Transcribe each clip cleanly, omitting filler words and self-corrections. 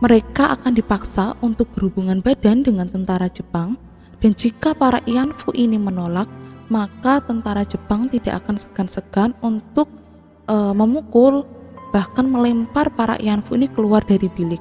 Mereka akan dipaksa untuk berhubungan badan dengan tentara Jepang, dan jika para Ianfu ini menolak, maka tentara Jepang tidak akan segan-segan untuk memukul, bahkan melempar para Ianfu ini keluar dari bilik.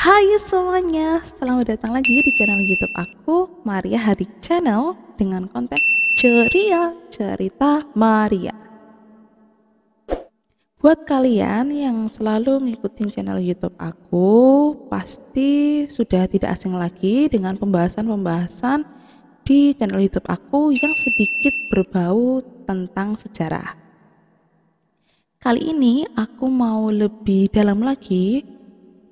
Hai semuanya, selamat datang lagi di channel YouTube aku, Maria Hari Channel, dengan konten ceria cerita Maria. Buat kalian yang selalu ngikutin channel YouTube aku, pasti sudah tidak asing lagi dengan pembahasan-pembahasan di channel YouTube aku yang sedikit berbau tentang sejarah. Kali ini aku mau lebih dalam lagi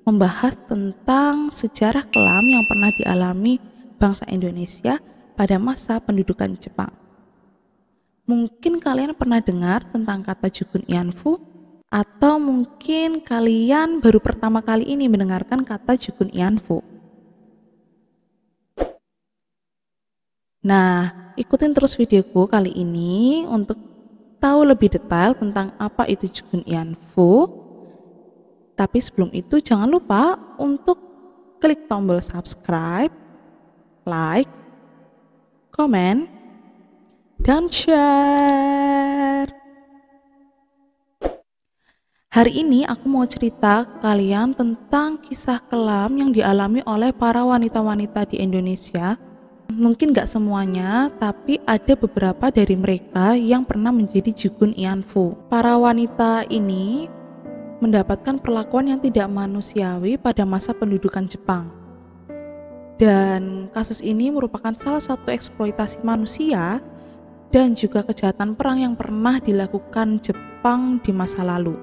membahas tentang sejarah kelam yang pernah dialami bangsa Indonesia pada masa pendudukan Jepang. Mungkin kalian pernah dengar tentang kata Jugun Ianfu, atau mungkin kalian baru pertama kali ini mendengarkan kata Jugun Ianfu. Nah, ikutin terus videoku kali ini untuk tahu lebih detail tentang apa itu Jugun Ianfu. Tapi sebelum itu jangan lupa untuk klik tombol subscribe, like, komen, dan share. Hari ini aku mau cerita ke kalian tentang kisah kelam yang dialami oleh para wanita-wanita di Indonesia. Mungkin gak semuanya, tapi ada beberapa dari mereka yang pernah menjadi Jugun Ianfu. Para wanita ini mendapatkan perlakuan yang tidak manusiawi pada masa pendudukan Jepang. Dan kasus ini merupakan salah satu eksploitasi manusia dan juga kejahatan perang yang pernah dilakukan Jepang di masa lalu.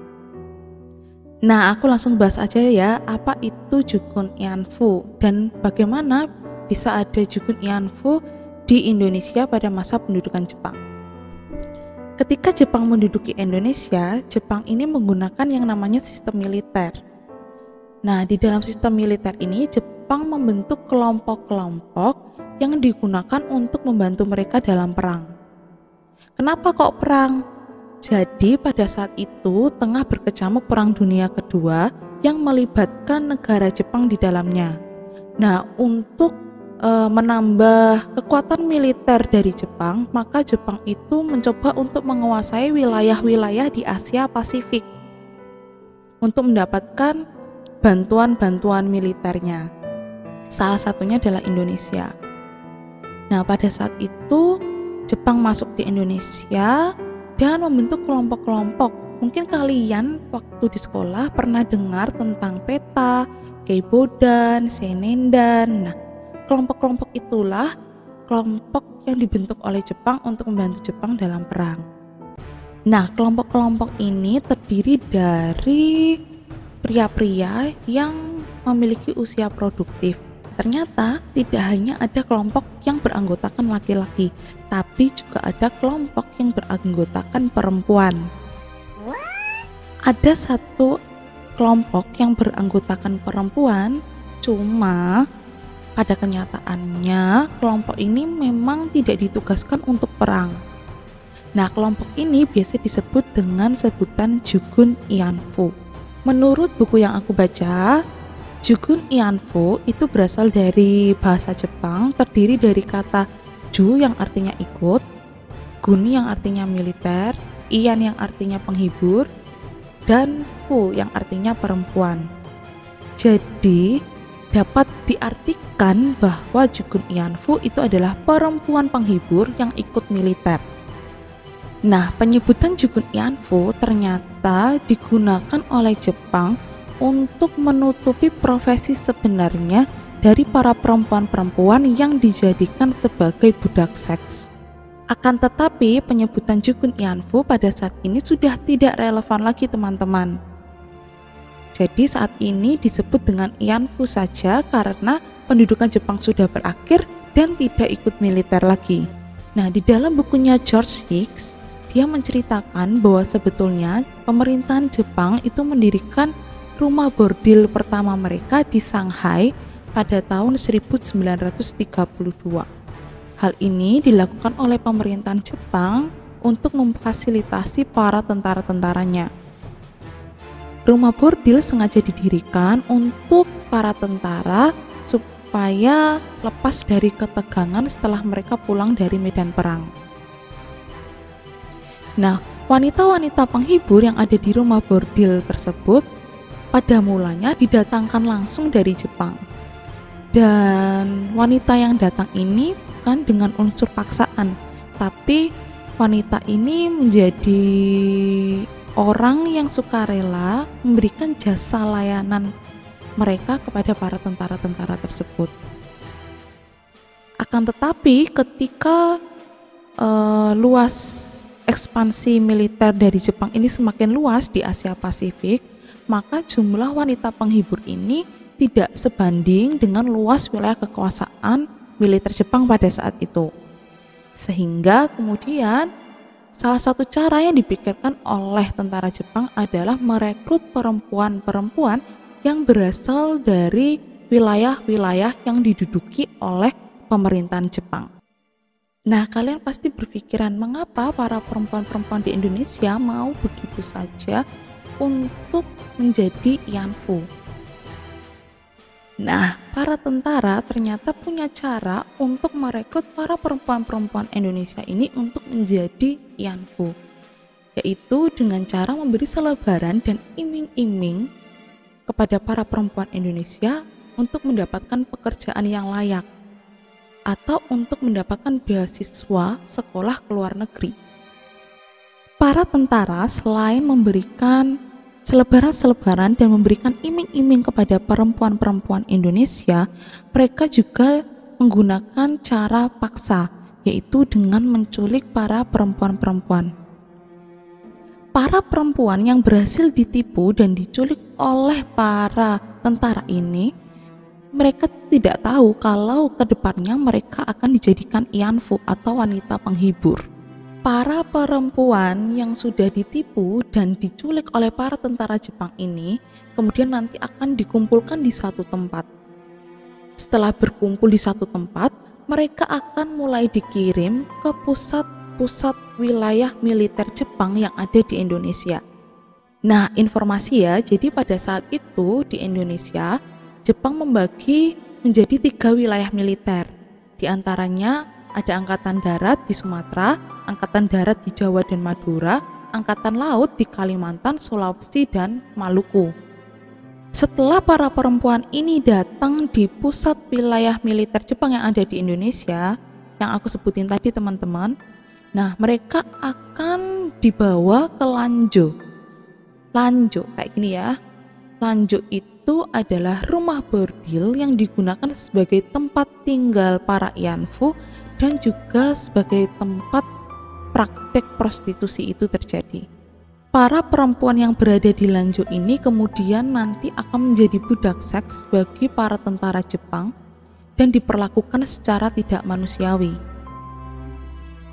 Nah, aku langsung bahas aja ya, apa itu Jugun Ianfu dan bagaimana bisa ada Jugun Ianfu di Indonesia pada masa pendudukan Jepang. Ketika Jepang menduduki Indonesia, Jepang ini menggunakan yang namanya sistem militer. Nah, di dalam sistem militer ini, Jepang membentuk kelompok-kelompok yang digunakan untuk membantu mereka dalam perang. Kenapa kok perang? Jadi, pada saat itu tengah berkecamuk Perang Dunia Kedua yang melibatkan negara Jepang di dalamnya. Nah, untuk menambah kekuatan militer dari Jepang, maka Jepang itu mencoba untuk menguasai wilayah-wilayah di Asia Pasifik untuk mendapatkan bantuan-bantuan militernya. Salah satunya adalah Indonesia. Nah, pada saat itu Jepang masuk di Indonesia dan membentuk kelompok-kelompok. Mungkin kalian waktu di sekolah pernah dengar tentang peta, Keibodan, Senendan. Nah, kelompok-kelompok itulah kelompok yang dibentuk oleh Jepang untuk membantu Jepang dalam perang. Nah, kelompok-kelompok ini terdiri dari pria-pria yang memiliki usia produktif. Ternyata tidak hanya ada kelompok yang beranggotakan laki-laki, tapi juga ada kelompok yang beranggotakan perempuan. Ada satu kelompok yang beranggotakan perempuan, cuma pada kenyataannya, kelompok ini memang tidak ditugaskan untuk perang. Nah, kelompok ini biasa disebut dengan sebutan Jugun Ianfu. Menurut buku yang aku baca, Jugun Ianfu itu berasal dari bahasa Jepang, terdiri dari kata Ju yang artinya ikut, Gun yang artinya militer, Ian yang artinya penghibur, dan Fu yang artinya perempuan. Jadi, dapat diartikan bahwa Jugun Ianfu itu adalah perempuan penghibur yang ikut militer. Nah, penyebutan Jugun Ianfu ternyata digunakan oleh Jepang untuk menutupi profesi sebenarnya dari para perempuan-perempuan yang dijadikan sebagai budak seks. Akan tetapi, penyebutan Jugun Ianfu pada saat ini sudah tidak relevan lagi, teman-teman. Jadi saat ini disebut dengan Ianfu saja karena pendudukan Jepang sudah berakhir dan tidak ikut militer lagi. Nah, di dalam bukunya George Hicks, dia menceritakan bahwa sebetulnya pemerintahan Jepang itu mendirikan rumah bordil pertama mereka di Shanghai pada tahun 1932. Hal ini dilakukan oleh pemerintahan Jepang untuk memfasilitasi para tentara-tentaranya. Rumah bordil sengaja didirikan untuk para tentara supaya lepas dari ketegangan setelah mereka pulang dari medan perang. Nah, wanita-wanita penghibur yang ada di rumah bordil tersebut pada mulanya didatangkan langsung dari Jepang. Dan wanita yang datang ini bukan dengan unsur paksaan, tapi wanita ini menjadi orang yang sukarela memberikan jasa layanan mereka kepada para tentara-tentara tersebut. Akan tetapi ketika luas ekspansi militer dari Jepang ini semakin luas di Asia Pasifik, maka jumlah wanita penghibur ini tidak sebanding dengan luas wilayah kekuasaan militer Jepang pada saat itu. Sehingga kemudian salah satu cara yang dipikirkan oleh tentara Jepang adalah merekrut perempuan-perempuan yang berasal dari wilayah-wilayah yang diduduki oleh pemerintahan Jepang. Nah, kalian pasti berpikiran mengapa para perempuan-perempuan di Indonesia mau begitu saja untuk menjadi Yanfu. Nah, para tentara ternyata punya cara untuk merekrut para perempuan-perempuan Indonesia ini untuk menjadi Yanfu, yaitu dengan cara memberi selebaran dan iming-iming kepada para perempuan Indonesia untuk mendapatkan pekerjaan yang layak atau untuk mendapatkan beasiswa sekolah ke luar negeri. Para tentara selain memberikan selebaran-selebaran dan memberikan iming-iming kepada perempuan-perempuan Indonesia, mereka juga menggunakan cara paksa, yaitu dengan menculik para perempuan-perempuan. Para perempuan yang berhasil ditipu dan diculik oleh para tentara ini, mereka tidak tahu kalau kedepannya mereka akan dijadikan Yanfu atau wanita penghibur. Para perempuan yang sudah ditipu dan diculik oleh para tentara Jepang ini kemudian nanti akan dikumpulkan di satu tempat. Setelah berkumpul di satu tempat, mereka akan mulai dikirim ke pusat-pusat wilayah militer Jepang yang ada di Indonesia. Nah, informasi ya, jadi pada saat itu di Indonesia, Jepang membagi menjadi 3 wilayah militer. Di antaranya ada Angkatan Darat di Sumatera, Angkatan Darat di Jawa dan Madura, Angkatan Laut di Kalimantan, Sulawesi, dan Maluku. Setelah para perempuan ini datang di pusat wilayah militer Jepang yang ada di Indonesia, yang aku sebutin tadi teman-teman, nah mereka akan dibawa ke Lanjo. Lanjo kayak gini ya. Lanjo itu adalah rumah bordil yang digunakan sebagai tempat tinggal para Yanfu dan juga sebagai tempat praktek prostitusi itu terjadi. Para perempuan yang berada di Lanjo ini kemudian nanti akan menjadi budak seks bagi para tentara Jepang dan diperlakukan secara tidak manusiawi.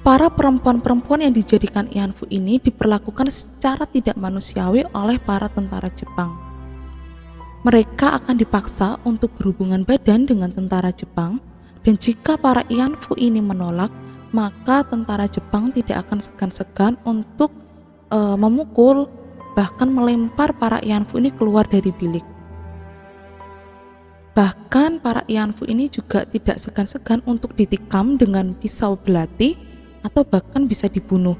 Para perempuan-perempuan yang dijadikan Yanfu ini diperlakukan secara tidak manusiawi oleh para tentara Jepang. Mereka akan dipaksa untuk berhubungan badan dengan tentara Jepang, dan jika para Yanfu ini menolak, maka tentara Jepang tidak akan segan-segan untuk memukul, bahkan melempar para Yanfu ini keluar dari bilik. Bahkan para Yanfu ini juga tidak segan-segan untuk ditikam dengan pisau belati atau bahkan bisa dibunuh.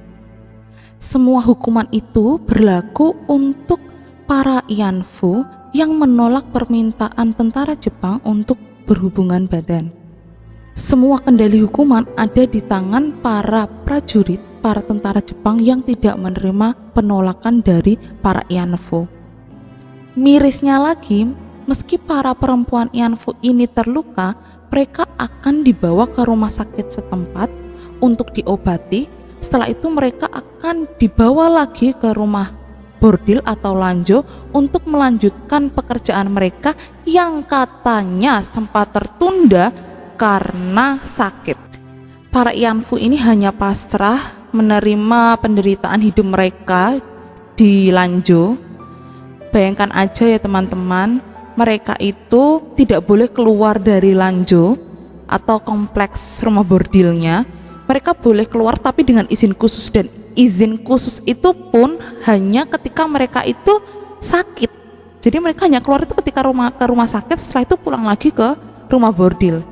Semua hukuman itu berlaku untuk para Yanfu yang menolak permintaan tentara Jepang untuk berhubungan badan. Semua kendali hukuman ada di tangan para prajurit, para tentara Jepang yang tidak menerima penolakan dari para Yanfu. Mirisnya lagi, meski para perempuan Yanfu ini terluka, mereka akan dibawa ke rumah sakit setempat untuk diobati. Setelah itu mereka akan dibawa lagi ke rumah bordil atau Lanjo untuk melanjutkan pekerjaan mereka yang katanya sempat tertunda karena sakit. Para Ianfu ini hanya pasrah menerima penderitaan hidup mereka di Lanzhou. Bayangkan aja ya teman-teman, mereka itu tidak boleh keluar dari Lanzhou atau kompleks rumah bordilnya. Mereka boleh keluar tapi dengan izin khusus, dan izin khusus itu pun hanya ketika mereka itu sakit. Jadi mereka hanya keluar itu ketika ke rumah sakit, setelah itu pulang lagi ke rumah bordil.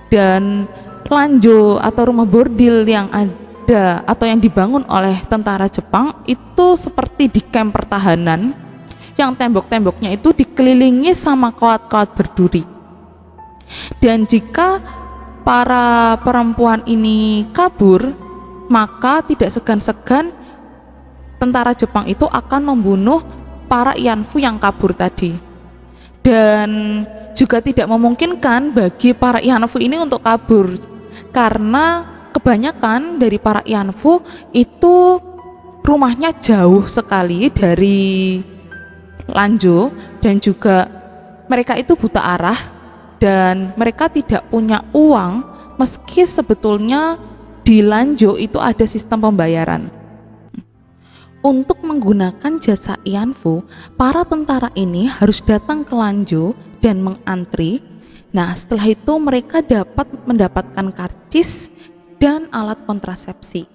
Dan Lanzhou atau rumah bordil yang ada atau yang dibangun oleh tentara Jepang itu seperti di kamp pertahanan yang tembok-temboknya itu dikelilingi sama kawat-kawat berduri. Dan jika para perempuan ini kabur, maka tidak segan-segan tentara Jepang itu akan membunuh para Ianfu yang kabur tadi. Dan juga tidak memungkinkan bagi para Ianfu ini untuk kabur, karena kebanyakan dari para Ianfu itu rumahnya jauh sekali dari Lanzhou, dan juga mereka itu buta arah dan mereka tidak punya uang, meski sebetulnya di Lanzhou itu ada sistem pembayaran. Untuk menggunakan jasa Ianfu, para tentara ini harus datang ke Lanzhou dan mengantri. Nah, setelah itu mereka dapat mendapatkan karcis dan alat kontrasepsi.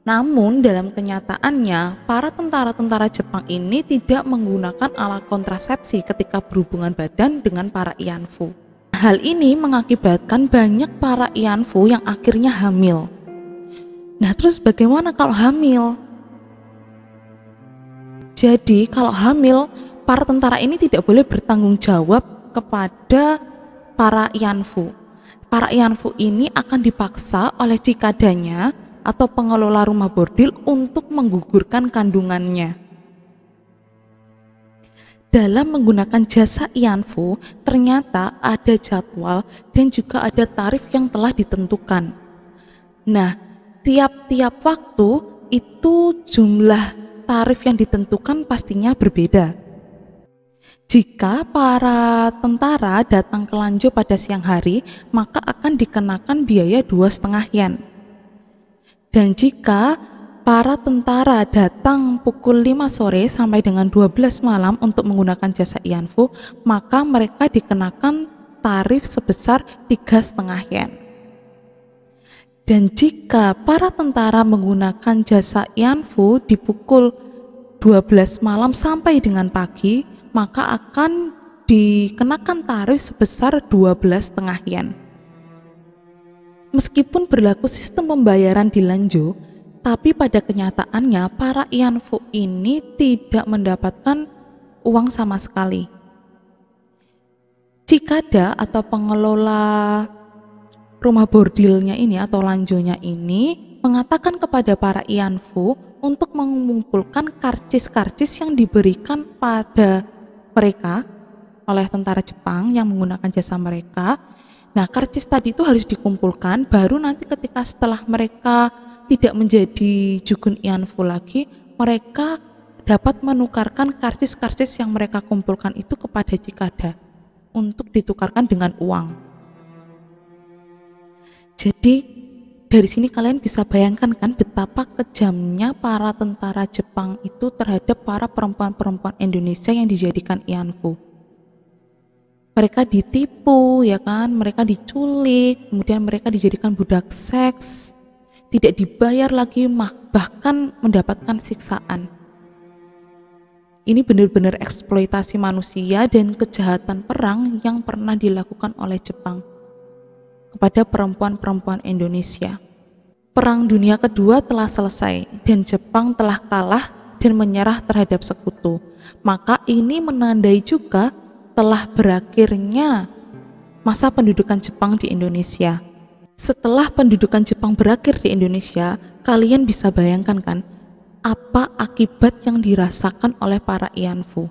Namun dalam kenyataannya, para tentara-tentara Jepang ini tidak menggunakan alat kontrasepsi ketika berhubungan badan dengan para Ianfu. Hal ini mengakibatkan banyak para Ianfu yang akhirnya hamil. Nah, terus bagaimana kalau hamil? Jadi kalau hamil, para tentara ini tidak boleh bertanggung jawab kepada para Ianfu. Para Ianfu ini akan dipaksa oleh cikadanya atau pengelola rumah bordil untuk menggugurkan kandungannya. Dalam menggunakan jasa Ianfu, ternyata ada jadwal dan juga ada tarif yang telah ditentukan. Nah, tiap-tiap waktu itu jumlah tarif yang ditentukan pastinya berbeda. Jika para tentara datang ke Lanzhou pada siang hari, maka akan dikenakan biaya 2,5 yen. Dan jika para tentara datang pukul 5 sore sampai dengan 12 malam untuk menggunakan jasa Ianfu, maka mereka dikenakan tarif sebesar 3,5 yen. Dan jika para tentara menggunakan jasa Ianfu di pukul 12 malam sampai dengan pagi, maka akan dikenakan tarif sebesar 12,5 yen. Meskipun berlaku sistem pembayaran di Lanzhou, tapi pada kenyataannya para Ianfu ini tidak mendapatkan uang sama sekali. Cikada atau pengelola rumah bordilnya ini atau Lanzhou-nya ini mengatakan kepada para Ianfu untuk mengumpulkan karcis-karcis yang diberikan pada mereka oleh tentara Jepang yang menggunakan jasa mereka. Nah, karcis tadi itu harus dikumpulkan, baru nanti ketika setelah mereka tidak menjadi Jugun Ianfu lagi, mereka dapat menukarkan karcis-karcis yang mereka kumpulkan itu kepada cikada untuk ditukarkan dengan uang. Jadi dari sini kalian bisa bayangkan kan betapa kejamnya para tentara Jepang itu terhadap para perempuan-perempuan Indonesia yang dijadikan Ianfu. Mereka ditipu, ya kan, mereka diculik, kemudian mereka dijadikan budak seks, tidak dibayar lagi, bahkan mendapatkan siksaan. Ini benar-benar eksploitasi manusia dan kejahatan perang yang pernah dilakukan oleh Jepang kepada perempuan-perempuan Indonesia. Perang Dunia Kedua telah selesai dan Jepang telah kalah dan menyerah terhadap sekutu. Maka ini menandai juga telah berakhirnya masa pendudukan Jepang di Indonesia. Setelah pendudukan Jepang berakhir di Indonesia, kalian bisa bayangkan kan apa akibat yang dirasakan oleh para Ianfu.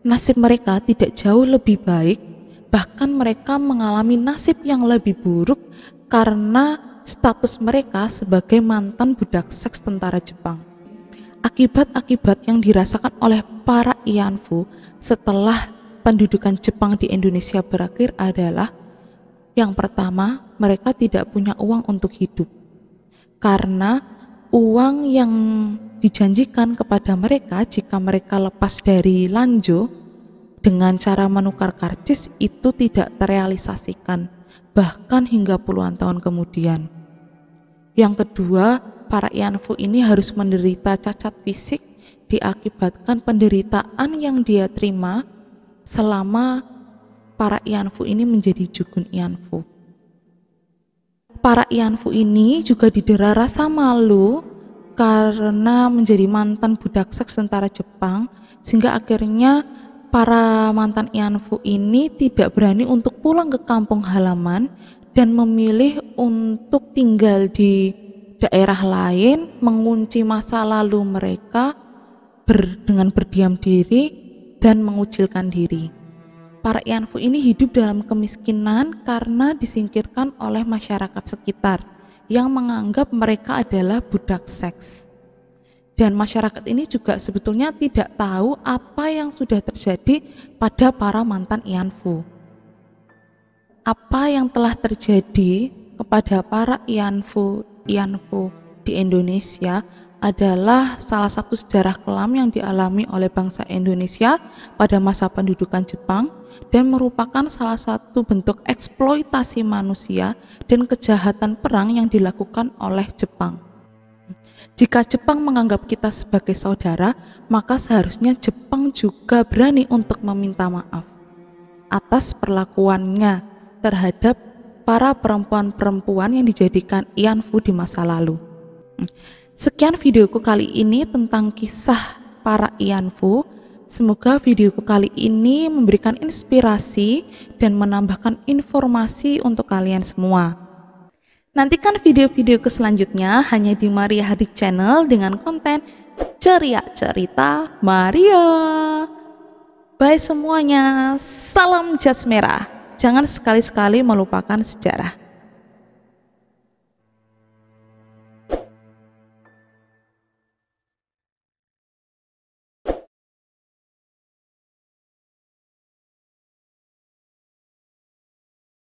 Nasib mereka tidak jauh lebih baik, bahkan mereka mengalami nasib yang lebih buruk karena status mereka sebagai mantan budak seks tentara Jepang. Akibat-akibat yang dirasakan oleh para Ianfu setelah pendudukan Jepang di Indonesia berakhir adalah Yang pertama, mereka tidak punya uang untuk hidup. Karena uang yang dijanjikan kepada mereka jika mereka lepas dari Lanjo dengan cara menukar karcis itu tidak terrealisasikan, bahkan hingga puluhan tahun kemudian. Yang kedua, para Ianfu ini harus menderita cacat fisik diakibatkan penderitaan yang dia terima selama para Ianfu ini menjadi Jugun Ianfu. Para Ianfu ini juga didera rasa malu karena menjadi mantan budak seks tentara Jepang, sehingga akhirnya para mantan Ianfu ini tidak berani untuk pulang ke kampung halaman dan memilih untuk tinggal di daerah lain, mengunci masa lalu mereka dengan berdiam diri dan mengucilkan diri. Para Ianfu ini hidup dalam kemiskinan karena disingkirkan oleh masyarakat sekitar yang menganggap mereka adalah budak seks. Dan masyarakat ini juga sebetulnya tidak tahu apa yang sudah terjadi pada para mantan Ianfu. Apa yang telah terjadi kepada para Ianfu di Indonesia adalah salah satu sejarah kelam yang dialami oleh bangsa Indonesia pada masa pendudukan Jepang dan merupakan salah satu bentuk eksploitasi manusia dan kejahatan perang yang dilakukan oleh Jepang. Jika Jepang menganggap kita sebagai saudara, maka seharusnya Jepang juga berani untuk meminta maaf atas perlakuannya terhadap para perempuan-perempuan yang dijadikan Ianfu di masa lalu. Sekian videoku kali ini tentang kisah para Ianfu. Semoga videoku kali ini memberikan inspirasi dan menambahkan informasi untuk kalian semua. Nantikan video-videoku selanjutnya hanya di Maria Hadi Channel dengan konten ceria cerita Maria. Bye semuanya, salam jas merah. Jangan sekali-sekali melupakan sejarah.